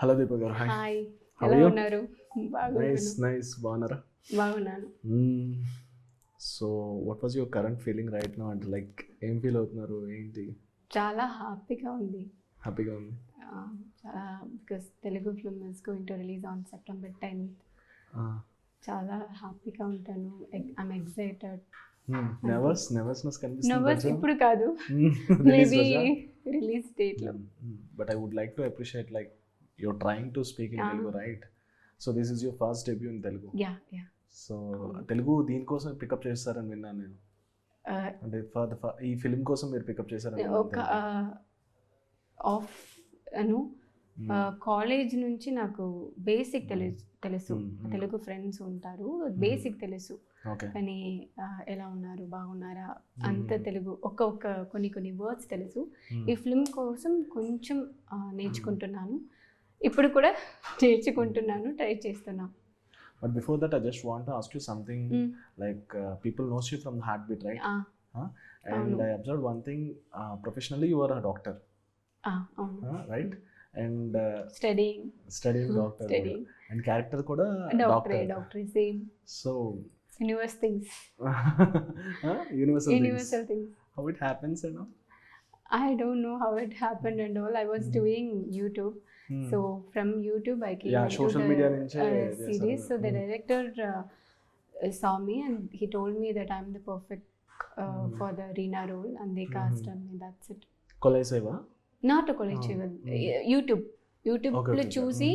Hello Deepa garu, hi. Hi, how ఎలా you? ఉన్నారు? Nice బాగున్నాను. నైస్, బాగున్నారా? బాగున్నాను. So what was your current feeling right now? అంటే లైక్ ఏం ఫీల్ అవుతున్నారు, ఏంటి? చాలా హ్యాపీగా ఉంది. హ్యాపీగా ఉంది. చాలా because Telugu film is going to release on September 10th. చాలా హ్యాపీగా ఉంటాను. I'm excited. నెర్వస్నెస్ కనిపిస్తుంది నర్వస్ కొంచెం. ఇప్పుడు కాదు, రిలీజ్ మేబీ రోజా? రిలీజ్ డేట్లో. But I would like to appreciate like your trying to speak in Telugu, right? So this is your first debut in Telugu. Yeah yeah. So Telugu దీనికోసం పికప్ చేస్తారని విన్నాను నేను. అంటే ఈ ఫిల్మ్ కోసం మీరు పికప్ చేశారని ఒక ఆఫ్ అను కాలేజ్ నుంచి నాకు బేసిక్ తెలుసు. తెలుగు ఫ్రెండ్స్ ఉంటారు, బేసిక్ తెలుసు. ఓకే. కానీ ఎలా ఉన్నారు, బాగున్నారా, అంత తెలుగు ఒక్క కొన్ని వర్డ్స్ తెలుసు. ఈ ఫిల్మ్ కోసం కొంచెం నేర్చుకుంటున్నాను, ఇప్పుడు కూడా నేర్చుకుంటున్నాను, ట్రై చేస్తున్నాను. But before that, I just want to ask you something. Like people knows you from the Heartbeat, right? And I observed one thing. Professionally, you are a doctor, right? And studying doctor. Studying. And character kuda doctor same. So Universe things. universal things. How it happens, you know? I don't know how it happened and all. I was doing YouTube. So from YouTube I came into social the media nunche series. So the director saw me and he told me that I'm the perfect for the Reena role, and they cast on me. That's it. Koleseva? Not a college level. YouTube లో చూసి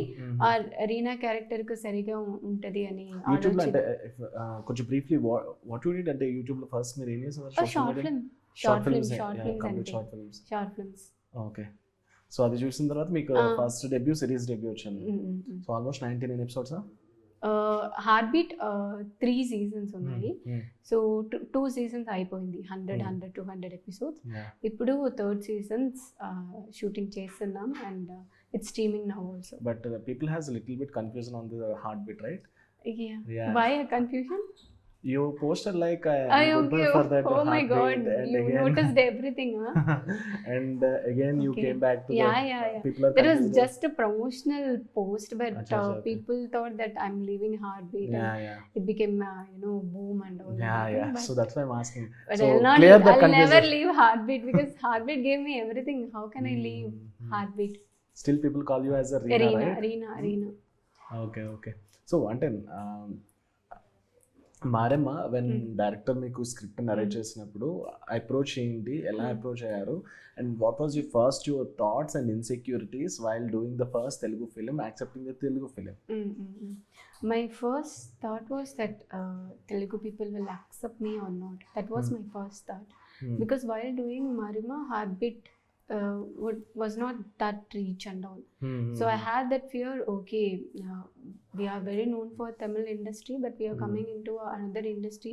ఆ Reena character కు సరిగా ఉంటది అని YouTube లో. అంటే కొంచెం బ్రీఫ్లీ వాట్ యు డిడ్ అంటే యూట్యూబ్ లో ఫస్ట్ మీరు ఏం చేశారు? Short films. ఓకే. సో అది చూసిన తర్వాత మీకు ఫస్ట్ సిరీస్ డెబ్యూ వచ్చింది. So almost 19 episodes. Heart beat 3 seasons ఉన్నాయి. సో 2 సీజన్స్ అయిపోయింది, 100-200 ఎపిసోడ్స్. ఇప్పుడు 3rd సీజన్స్ షూటింగ్ చేస్తున్నాం and it's streaming now also. But people has a little bit confusion on the Heartbeat, right? Yeah. Why a confusion? You posted like okay. for that. Oh my God, and you again, noticed everything, huh? And again you came back to yeah. People are that was confused. just a promotional post, but okay. people thought that I'm leaving Heartbeat. Yeah. It became boom and all. Yeah. But, so that's why I'm asking. But So I'll never leave Heartbeat because Heartbeat gave me everything. How can I leave Heartbeat? Still people call you as a Reena, right? Reena. Okay. So one time Maramma when director మీకు script narrate చేసినప్పుడు approach ఏంటి, ఎలా approach అయ్యారు, and what was your thoughts and insecurities while doing the first Telugu film, accepting the Telugu film? My first thought was that Telugu people will accept me or not. That was my first thought. Because while doing Marima, Heartbeat was not that reach and all. So I had that fear, okay, we are very known for Tamil industry, but we are coming into another industry.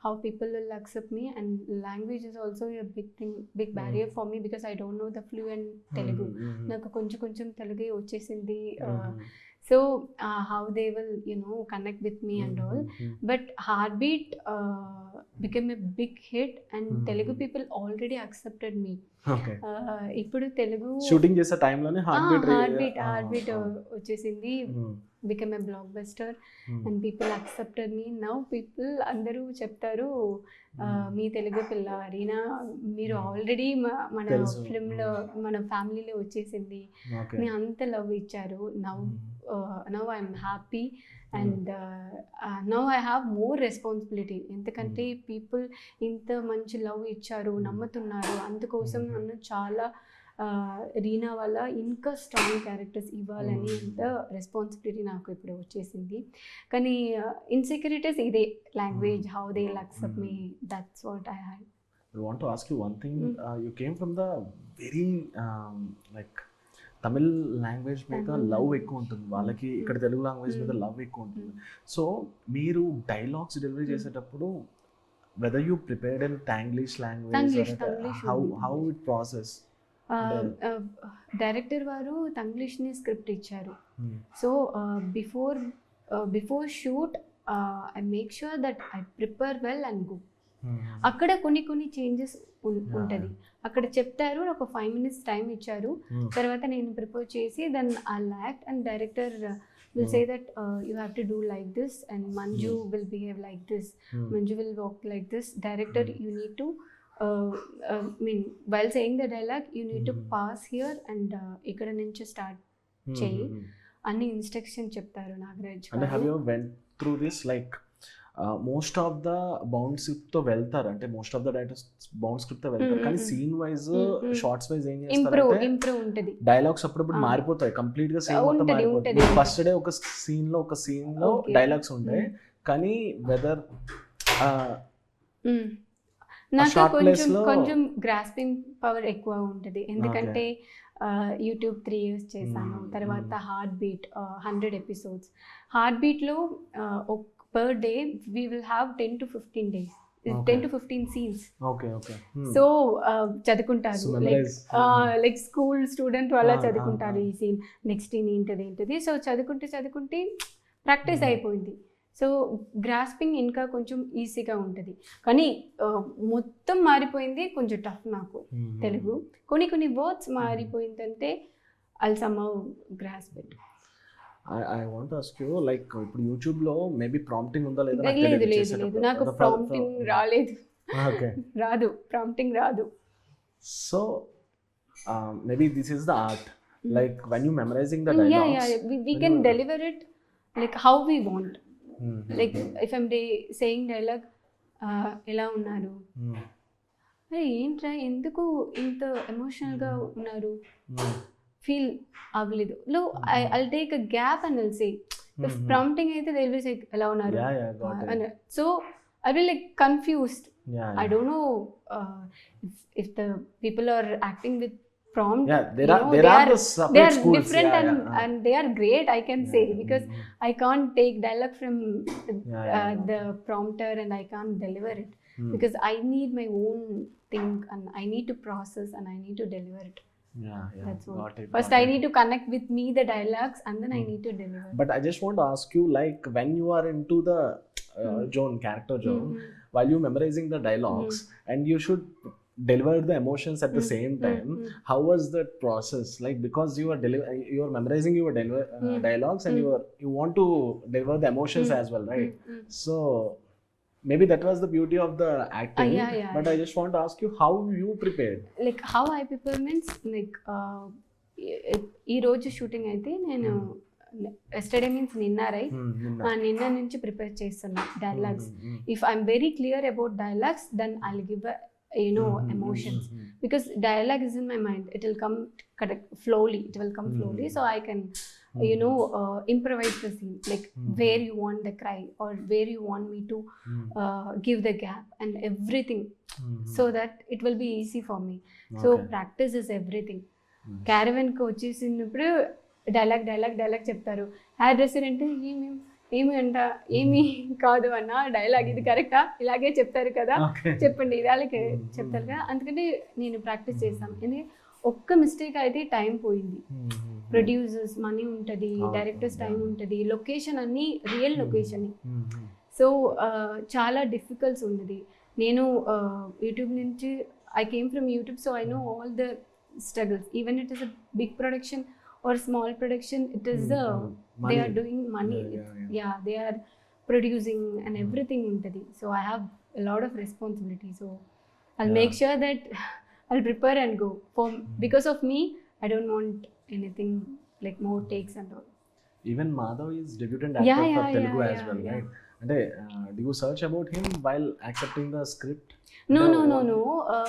How people will accept me, and language is also a big barrier for me because I don't know the fluent Telugu. Naku koncham Telugu vachesindi. So how they will connect with me and all. But Heartbeat became a big hit and Telugu people already accepted me. Okay. ఇప్పుడు Telugu shooting చేసే time లోనే heartbeat వచ్చేసింది, became a blockbuster and people accepted me. Now people అందరూ చెప్తారు, మీ తెలుగు పిల్ల రీనా, మీరు already మన ఫిల్మ్లో మన ఫ్యామిలీలో వచ్చేసింది, మీ అంత లవ్ ఇచ్చారు. Now I'm happy and now I have more responsibility. ఎందుకంటే పీపుల్ ఇంత మంచి లవ్ ఇచ్చారు, నమ్ముతున్నారు, అందుకోసం నన్ను చాలా రీనా వల్ల ఇంకా స్ట్రాంగ్ క్యారెక్టర్స్ ఇవ్వాలని ఇంత రెస్పాన్సిబిలిటీ నాకు ఇప్పుడు వచ్చేసింది. కానీ ఇన్సెక్యూరిటీస్ ఇదే, language, how they will accept me, that's what I had. I want to ask you one thing. You came from the very like Tamil language మీద లవ్ ఎక్కువ ఉంటుంది వాళ్ళకి, ఇక్కడ తెలుగు లాంగ్వేజ్ మీద లవ్ ఎక్కువ ఉంటుంది. సో మీరు డైలాగ్స్ డెలివరీ చేసేటప్పుడు whether you prepared in Tanglish language or how it process? Director వారు తంగ్లీష్ని స్క్రిప్ట్ ఇచ్చారు. So before shoot I make sure that I prepare well and go. అక్కడ కొన్ని చేంజెస్ ఉంటుంది. అక్కడ చెప్తారు, ఒక 5 minutes టైం ఇచ్చారు, తర్వాత నేను ప్రిపేర్ చేసి then I act and director will say that you have to do like this and Manju will behave like this, Manju will walk like this. Director, you need to while saying the dialogue you need to pass here and ikkada nunchi start cheyi anni instruction చెప్తారు నాగరాజ్. అంటే have you went through this like most of the bound script తో వెళ్తారు, అంటే most of the directors bound script తో వెళ్తారు, కానీ scene wise shorts wise ఏం చేస్తారు ఇంప్రూవ్ ఉంటది, డైలాగ్స్ అప్పుడప్పుడు మారిపోతాయి, కంప్లీట్ గా సీన్ మొత్తం మారిపోతుంది. ఫస్ట్ డే ఒక సీన్ లో డైలాగ్స్ ఉంటాయి, కానీ వెదర్ నాకు కొంచెం గ్రాస్పింగ్ పవర్ ఎక్కువ ఉంటుంది, ఎందుకంటే యూట్యూబ్ 3 years చేశాను. తర్వాత హార్ట్ బీట్ 100 episodes. హార్ట్ బీట్లో per day we will have 10 to 15 days, 10 to 15 scenes. Okay. So చదువుకుంటారు, లైక్ స్కూల్ స్టూడెంట్ వాళ్ళ చదువుకుంటారు ఈ సీన్, నెక్స్ట్ సీన్ ఏంటిది. సో చదువుకుంటే ప్రాక్టీస్ అయిపోయింది. సో గ్రాస్పింగ్ ఇంకా కొంచెం ఈజీగా ఉంటుంది, కానీ మొత్తం మారిపోయింది, కొంచెం టఫ్ నాకు తెలుగు. కొన్ని words మారిపోయిందంటే I'll somehow grasp it. I want to ask you, like ఇప్పుడు యూట్యూబ్ లో మేబీ ప్రాంప్టింగ్ ఉందా లేదా? లేదు, నాకు ప్రాంప్టింగ్ రాలేదు. Okay. ప్రాంప్టింగ్ రాదు. So maybe this is the art, like when you memorizing the dialogues, we can deliver it like how we want. Like if I'm saying dialogue, ఎలా ఉన్నారు, అరే ఏంట్రా ఎందుకు ఇంత ఎమోషనల్ గా ఉన్నారు, ఫీల్ అవ్వలేదు, లో I'll take a gap and I'll say, if prompting అయితే they will say ఎలా ఉన్నారు, so I will like confused. I don't know if the people are acting with prompt, there are the separate schools, different and they are great, I can say, because I can't take dialogue from the prompter and I can't deliver it, because I need my own thing and I need to process and I need to deliver it. That's what. First I need to connect with me the dialogues and then I need to deliver. But I just want to ask you, like when you are into the character zone, while you memorizing the dialogues and you should deliver the emotions at the same time, how was that process like? Because you are memorizing your dialogues and you want to deliver the emotions as well, right? So maybe that was the beauty of the acting. But I just want to ask you, how you prepared? Like how I prepare means like ఈ రోజు shooting అయితే నేను yesterday means నిన్న, right, నిన్న నుంచి prepare చేస్తున్నా dialogues. If I'm very clear about dialogues then I'll give emotions, because dialogue is in my mind, it will come flowly, so I can improvise the scene, like where you want the cry or where you want me to give the gap and everything, so that it will be easy for me. So practice is everything. Caravan కి వచ్చేసినప్పుడు dialogue చెప్తారు, hair dresser అంటే ఏమి అంట, ఏమి కాదు అన్న dialogue ఇది కరెక్టా, ఇలాగే చెప్తారు కదా, చెప్పండి ఇలాగే చెప్తారు కదా. అందుకని నేను ప్రాక్టీస్ చేస్తాను, ఎందుకంటే ఒక్క మిస్టేక్ అయితే టైం పోయింది. ప్రొడ్యూసర్స్ మనీ ఉంటుంది, డైరెక్టర్స్ టైం ఉంటుంది, లొకేషన్ అన్నీ రియల్ లొకేషన్. సో చాలా డిఫికల్ట్స్ ఉన్నది. నేను యూట్యూబ్ నుంచి I came from YouTube, so I know all the struggles. Even it is a big production or small production, it is they are doing money, they are producing and everything untadi. So I have a lot of responsibility, so I'll make sure that I'll prepare and go for, because of me I don't want anything like more takes and all. Even Madhav is debutant actor for Telugu as well, right? Ante do you search about him while accepting the script? No.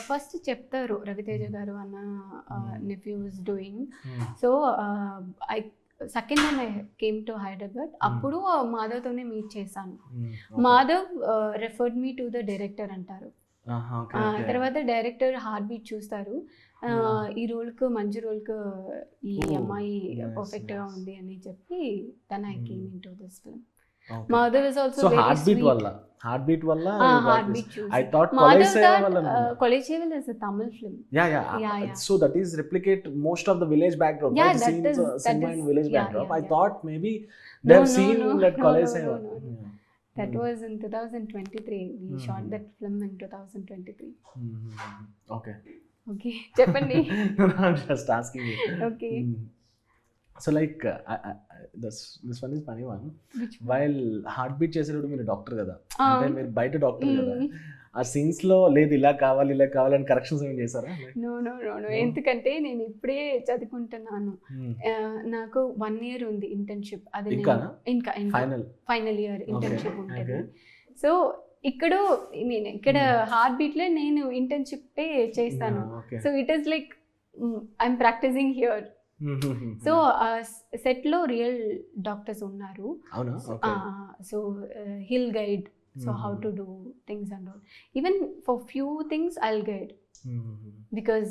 First చెప్తారు రవితేజ గారు అన్న nephew is doing. So I second time I came to Hyderabad, అప్పుడు మాధవ్తోనే meet చేశాను. Madhav referred me to the director అంటారు. తర్వాత director heart beat చూస్తారు, ఈ రోల్కు మంచి రోల్కు ఈ అమ్మాయి పర్ఫెక్ట్గా ఉంది అని చెప్పి then I came into this film. Madhav is also very heartbeat sweet. Heartbeat walla choose. I thought Kolaisevala is a Tamil film. Yeah. So that is replicate most of the village backdrop. Yeah, right? that is cinema in village backdrop. I thought maybe they have seen that Kolaisevala. That was in 2023. We shot that film in 2023. Okay. Okay, చెప్పండి. I'm just asking you. Okay. So like this one is funny one. Which one? While heartbeat చేసేటప్పుడు మీరు doctor కదా, Ah. అంటే మీరు బయట doctor కదా, ఆ scenes లో లేదు ఇలా కావాలి అని కరెక్షన్స్ ఏం చేశారా? నో ఎందుకంటే నేను ఇప్పుడే చదువుకుంటున్నాను. నాకు 1 year ఉంది ఇంటర్న్షిప్. అది ఇంకా ఫైనల్ ఇయర్ ఇంటర్న్షిప్ ఉంటుంది. సో ఇక్కడ హార్ట్ బీట్ లో నేను ఇంటర్న్షిప్ చేస్తాను. So it is like I'm practicing here. So set లో రియల్ డాక్టర్స్ ఉన్నారు. So he'll guide, so how to do things and all. Even for few things I'll guide, because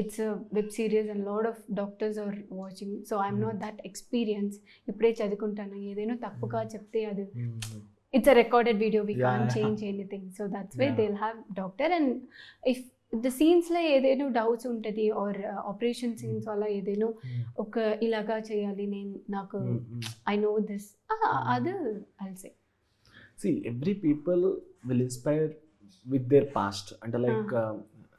it's a web series and lot of doctors are watching, so I'm not that experienced. ఇప్పుడే చదువుకుంటాను, ఏదైనా తప్పుగా చెప్తే అది it's a recorded video, we can't change anything. So that's why they'll have doctor, and if the scenes లో ఏదైనా doubts ఉంటుంది are operation scenes అలా ఏదైనా ఒక ఇలాగా చేయాలి, నేను నాకు ఐ నో దిస్, అది I'll say. See, every people will inspire with their past. అంటే like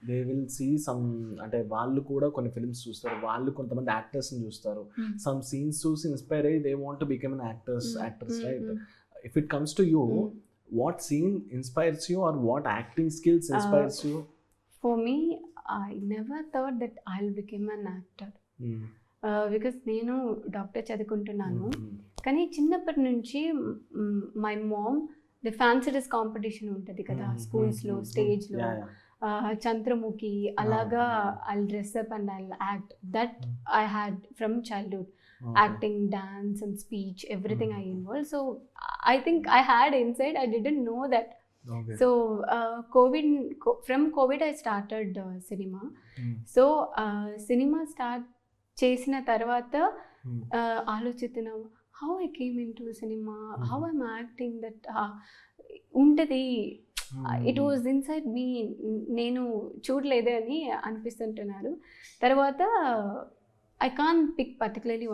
they will see some, అంటే వాళ్ళు కూడా కొన్ని ఫిల్మ్స్ చూస్తారు, వాళ్ళు కొంతమంది యాక్టర్స్ని చూస్తారు, సమ్ సీన్స్ చూసి ఇన్స్పైర్ అయ్యి they want to become an actors right? If it comes to you, what scene inspires you or what acting skills inspires you? For me, I never thought that I'll become an actor. Because నేను doctor చదువుకుంటున్నాను, కానీ చిన్నప్పటి నుంచి my mom the fancy dress competition ఉంటుంది కదా స్కూల్స్లో, స్టేజ్లో, చంద్రముఖి అలాగా I'll dress up and I'll act. That I had from childhood, acting, dance and speech, everything I involve. So I think I had inside, I didn't know that. So from COVID I started cinema. So cinema start చేసిన తర్వాత ఆలోచిస్తున్నాం, how I came in to cinema, how I'm acting, that ఉంటుంది, it was inside me, నేను చూడలేదే అని అనిపిస్తుంటున్నారు. తర్వాత I can pick particularly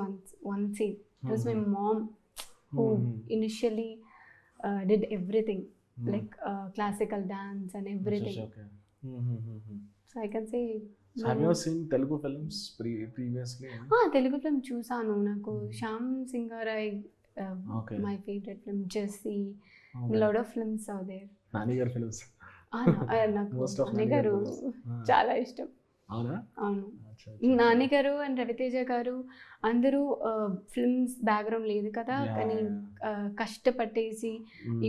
one scene. It was my mom who initially did everything, like classical dance and everything. So I can say. So have you seen Telugu films previously? Telugu film చూసాను. నాకు Shyam Singharoy, my favorite film, Jesse, lot of films are there. నానిగారు films. నాకు నానిగారు చాలా ఇష్టం. అవును, నానిగారు and Raviteja గారు అందరూ films background లేదు కదా, కానీ కష్టపట్టేసి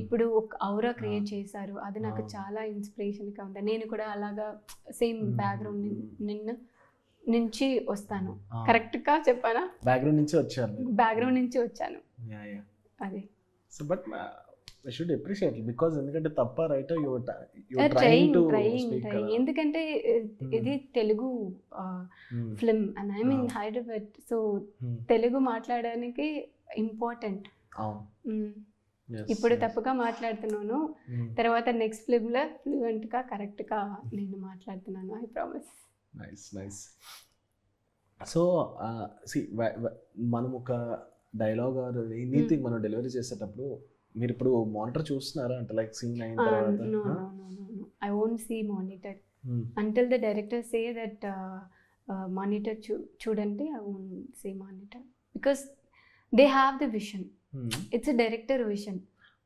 ఇప్పుడు ఒక ఔరా క్రియేట్ చేశారు. అది నాకు చాలా ఇన్స్పిరేషన్గా ఉంది. నేను కూడా అలాగా సేమ్ బ్యాక్గ్రౌండ్ నుంచి వస్తాను. కరెక్ట్గా చెప్పానా? బ్యాక్గ్రౌండ్ నుంచి వచ్చాను. అదే. So but I should appreciate it, because ఎందుకంటే తప్ప right you are trying to speak. ఎందుకంటే ఇది Telugu film and I mean Hyderabad, so Telugu మాట్లాడడానికి ఇంపార్టెంట్. ఇప్పుడు తప్పుగా మాట్లాడుతున్నాను, తర్వాత నెక్స్ట్ ఫిల్మ్లో ఫ్లూయెంట్గా కరెక్ట్గా నేను మాట్లాడుతున్నాను, ఐ ప్రామిస్. నైస్. సో మనం ఒక డైలాగ్ ఆర్ ఎనీథింగ్ మనం డెలివరీ చేసేటప్పుడు మీరు ఇప్పుడు మానిటర్ చూస్తున్నారా? అంటే లైక్ సీన్ అయిన తర్వాత? No, I won't see monitor until the director say that monitor చూడండి. I won't see monitor because they have the vision. It's a director vision.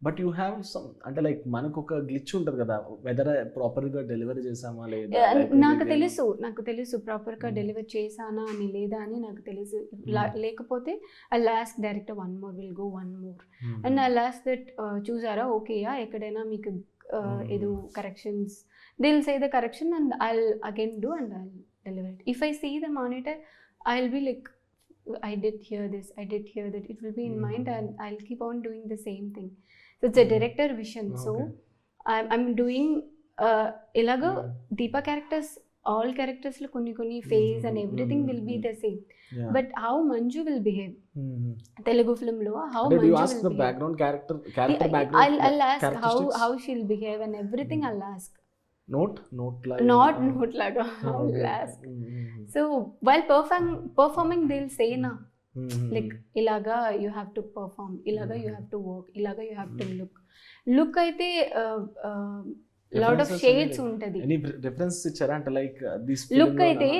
But you have some, అంటే like మనకు ఒక glitch ఉంటుంది కదా, weather ప్రాపర్గా delivery చేసామా లేదా. నాకు తెలుసు ప్రాపర్గా డెలివరీ చేశానా అని లేదా అని నాకు తెలుసు. లేకపోతే I lost director one more, will go one more and I lost that చూసారా ఓకేయా, ఎక్కడైనా మీకు ఏదో corrections, they will say the correction and I again do and I deliver it. If I see the monitor I will be like I did hear this, I did hear that. It will be in mind and I'll keep on doing the same thing. So it's a director vision. So I'm doing ilaga Deepa characters, all characters lo konni face and everything will be the same. But how Manju will behave, Telugu film lo how Manju will ask the background character background. I'll ask how she'll behave and everything. I'll ask. Note laga. I'll ask. So while performing they'll say na, like ఇలాగా you have to perform, ఇలాగా you have to work, ఇలాగా you have to look అయితే lot of shades ఉంటుంది. Reference ఇచ్చారా అంటే like this look అయితే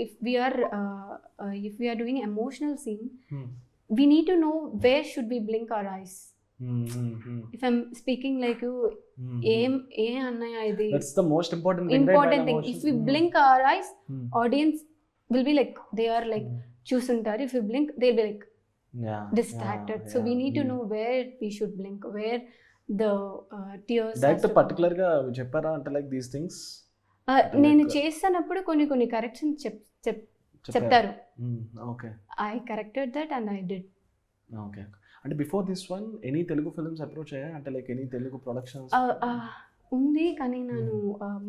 if we are doing emotional scene we need to know where should we blink our eyes. If I'm speaking like you, ఏ అన్నయ్య ఇది, that's the most important thing. If we blink our eyes, audience will be like, they are like చూసుంటారు. If we blink, they'll be like distracted. So we need to know where we should blink, where the tears. That particular గా చెప్పారా అంటే like these things నేను చేస్తున్నప్పుడు కొన్ని corrections చెప్తారు. Okay, I corrected that and I did. Okay, అంటే before this one any Telugu films approach అయ్యా అంటే లైక్ ఎనీ తెలుగు ప్రొడక్షన్స్? ఉంది, కానీ నేను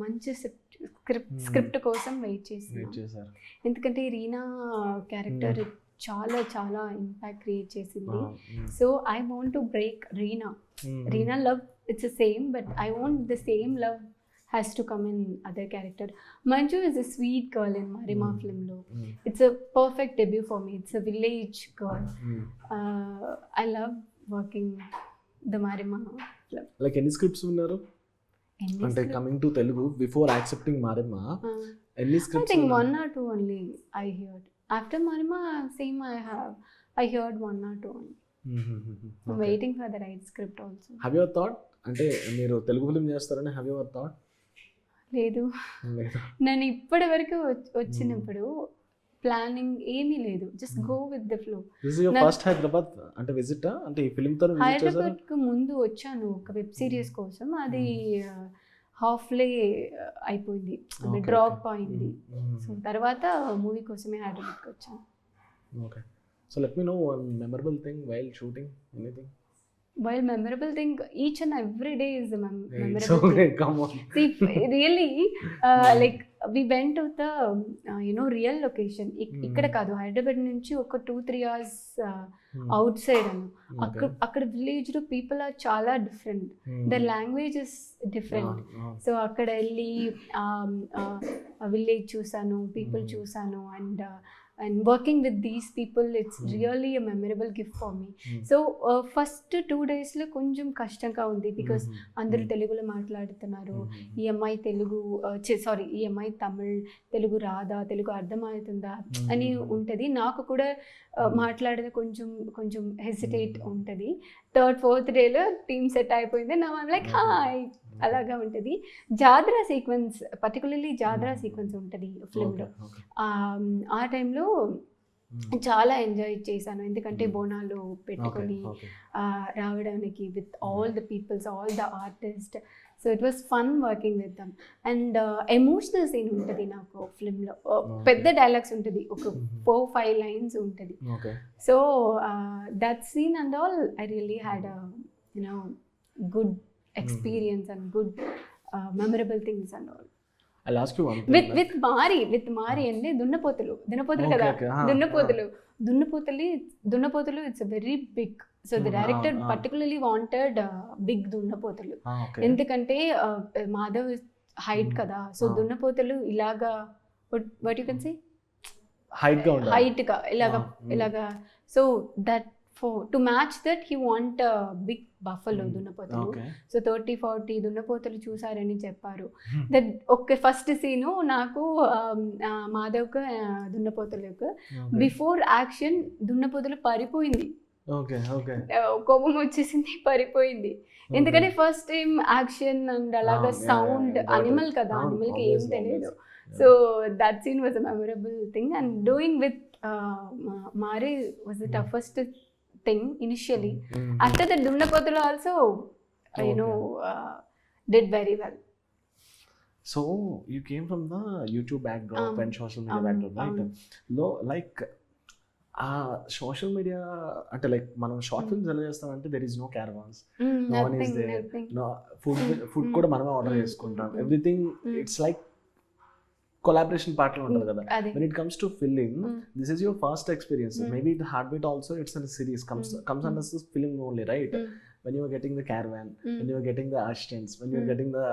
మంచి స్క్రిప్ట్ కోసం వెయిట్ చేశాను. ఎందుకంటే రీనా క్యారెక్టర్ చాలా చాలా ఇంపాక్ట్ క్రియేట్ చేసింది. So I want to break Reena love, it's same, but I want the same love has to come in other character. Manju is a sweet girl in Marima film lo. It's a perfect debut for me. It's a village girl. I love working the Marima film. Like any scripts unnaru ante coming to Telugu before accepting Marima, any scripts? I think one or two only I heard. After Marima, same I heard one or two only. I'm waiting for the right script also. Have you ever thought అంటే మీరు Telugu film చేస్తారని have you ever thought? లేదు, నేను ఇప్పటి వరకు వచ్చినప్పుడు planning ఏమీ లేదు, just go with the flow. This is your first Hyderabad అంటే విజిట్ అంటే ఈ ఫిల్మ్ తో విజిట్ చేశారు? హైదరాబాద్ కు ముందు వచ్చాను ఒక వెబ్ సిరీస్ కోసం, అది హాఫ్లే అయిపోయింది, డ్రాప్ అయింది. సో తర్వాత మూవీ కోసమే హైదరాబాద్కి వచ్చాను. Okay, so let me know one memorable thing while shooting, anything? While memorable thing, each and every day is a memorable so thing. Come on. See, really, like we went to the real location. Ikkada kaadu, Hyderabad nunchi oka 2-3 hours outside anu. Akkada village lo people are chala different. Their language is different. So akkada elli village chusanu, people chusanu, and working with these people, it's really a memorable gift for me. So first 2 days lo konjam kashtamga undi because andaru telugulo maatladutunnaru, ee అమ్మాయి తెలుగు ఈ అమ్మాయి తమిళ్, తెలుగు రాదా, తెలుగు అర్థమవుతుందా అని ఉంటుంది. నాకు కూడా మాట్లాడేది కొంచెం హెసిటేట్ ఉంటుంది. 3rd 4th డేలో టీమ్ సెట్ అయిపోయింది. నా లైక్ హాయ్ అలాగా ఉంటుంది. జాద్రా సీక్వెన్స్, పర్టికులర్లీ జాద్రా సీక్వెన్స్ ఉంటుంది ఫిల్మ్లో. ఆ టైంలో చాలా ఎంజాయ్ చేశాను, ఎందుకంటే బోనాలు పెట్టుకొని రావడానికి with all the peoples, all the artist. So it was fun working with them. And emotional scene ఉంటుంది నాకు ఫిల్మ్లో, పెద్ద డైలాగ్స్ ఉంటుంది, ఒక 4-5 లైన్స్ ఉంటుంది. So that scene and all I really had good experience and good memorable things and all. I'll ask you one thing. With Mari and దున్నపోతులు కదా, దున్నపోతులు it's a very big. So the director particularly wanted big దున్నపోతులు. ఎందుకంటే Madhav height కదా, so దున్నపోతులు ఇలాగా what you can say height గా ఇలాగా. So that to match that he want a big buffalo దున్నపోతులు. So 30-40 దున్నపోతులు చూసారని చెప్పారు. దట్ ఓకే, ఫస్ట్ సీను నాకు మాధవ్కు దున్నపోతులకు బిఫోర్ యాక్షన్ దున్నపోతులు పారిపోయింది, కోపం వచ్చేసింది, పారిపోయింది. ఎందుకంటే ఫస్ట్ టైం యాక్షన్ అండ్ అలాగా సౌండ్, అనిమల్ కదా, అనిమల్కి ఏం తెలియదు. So that scene was a memorable thing. And doing with Mari was the toughest thing initially. After that, Dunnapotulu also, did very well. So you came from the YouTube backdrop and social media backdrop, right? Like social media అంటే like మనం short films ఎలా చేస్తామంటే there is no caravans, no one is there, no food కూడా మనమే order చేసుకుంటాం, everything it's like collaboration partner ఉంటుంది కదా. When it comes to filming, this is your first experience. Maybe the Heartbeat also, it's a series, comes under this film only, right? When you are getting the caravan, when you are getting the assistants, when you are getting the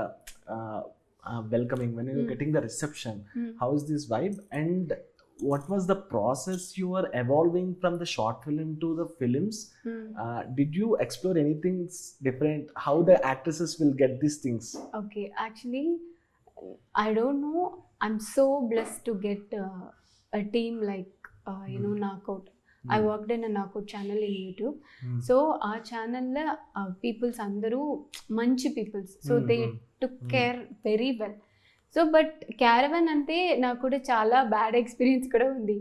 welcoming, when you are getting the reception, how is this vibe? And what was the process you were evolving from the short film to the films? Did you explore anything different? How the actresses will get these things? Okay, actually, I don't know. I'm so blessed to get a team like, Knockout. I worked in a Knockout channel in YouTube. So our channel peoples andaru manchi peoples. So they took care very well. So but caravan అంటే నాకు కూడా చాలా bad experience కూడా ఉంది.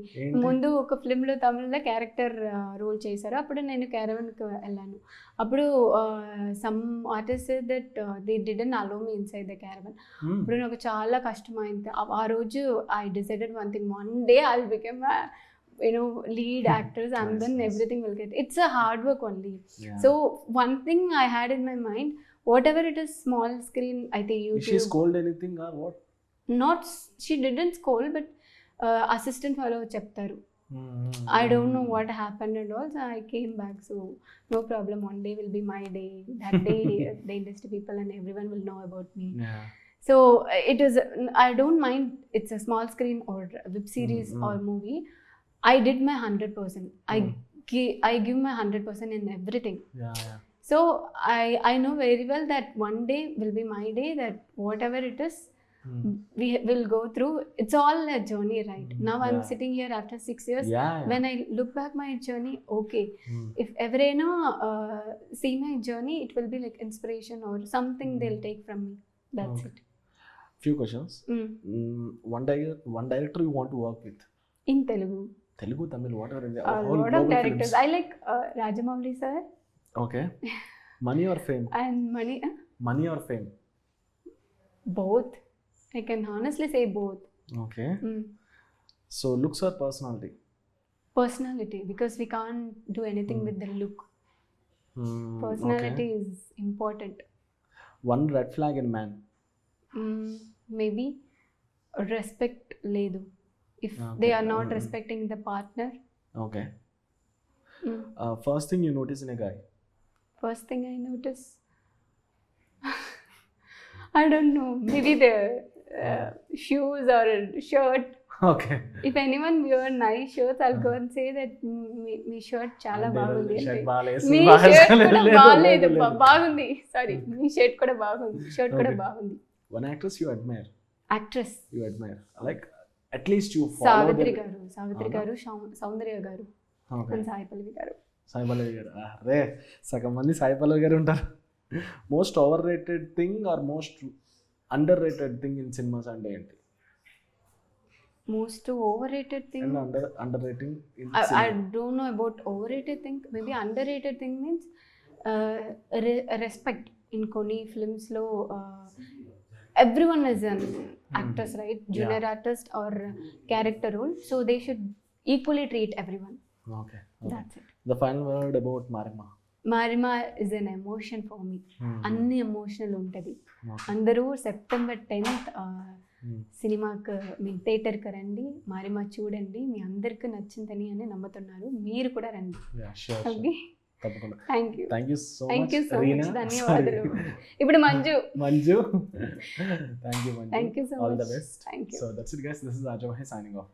ముందు ఒక ఫిల్మ్లో తమిళ్లో character role చేశారు, అప్పుడు నేను క్యారవన్కి వెళ్ళాను. అప్పుడు some artist that they didn't allow me inside the caravan. అప్పుడు నాకు చాలా కష్టమైంది. ఆ రోజు I decided one thing, one day I will become lead actors and then everything will get, it's a hard work only. So one thing I had in my mind, whatever it is small screen, I think YouTube. She scolded anything or what? Not, she didn't scold, but assistant fellow cheptaru. I don't know what happened and all, so I came back. So no problem, one day will be my day. That day the industry people and everyone will know about me. So it is, I don't mind it's a small screen or web series or movie. I did my 100%. I give my 100% in everything. So I know very well that one day will be my day, that whatever it is, we will go through. It's all a journey, right? Now I'm sitting here after 6 years. When I look back my journey, okay, if ever see my journey, it will be like inspiration or something they'll take from me. That's it. Few questions. One director you want to work with? In Telugu, Tamil, whatever. A lot of directors. I like Rajamouli sir. Okay. Money or fame? And money. Money or fame? Both. I can honestly say both. Okay. So looks or personality? Personality, because we can't do anything with the look. Personality is important. One red flag in man? Maybe respect ledu. If they are not respecting the partner. Okay. First thing you notice in a guy? First thing I notice, I don't know, maybe the shoes or shirt. Okay. If anyone wear nice shirts, I'll go and say that me shirt చాలా బాగుంది. మీ shirt కూడా బాగాలేదు, బాగుంది. Sorry, మీ shirt కూడా బాగుంది, shirt కూడా బాగుంది. One actress you admire? Actress you admire, like at least you follow Savitri గారు, సౌందర్య గారు, అండ్ సాయి పల్లవి గారు. అరే సగం మంది సాయి పల్లవి గారు ఉంటారు. Most over rated thing or most under rated thing in cinemas అంటే ఏంటి? Most overrated thing and underrating in I don't know about overrated thing. Maybe underrated thing means respect. In koni films lo everyone is an actress, right? Junior artist or character role, so they should equally treat everyone. Okay. That's it. The final word about Marima is an emotion for me. Anni emotional untadi. Andaru September 10th సినిమాకి మీ థియేటర్కి రండి, మారిమా చూడండి, మీ అందరికి నచ్చిందని అని నమ్ముతున్నారు. మీరు కూడా రండి. Okay, thank you so much. ధన్యవాదాలు. ఇప్పుడు Manju thank you so much. All the best. Thank you. So that's it guys, this is Ajay signing off.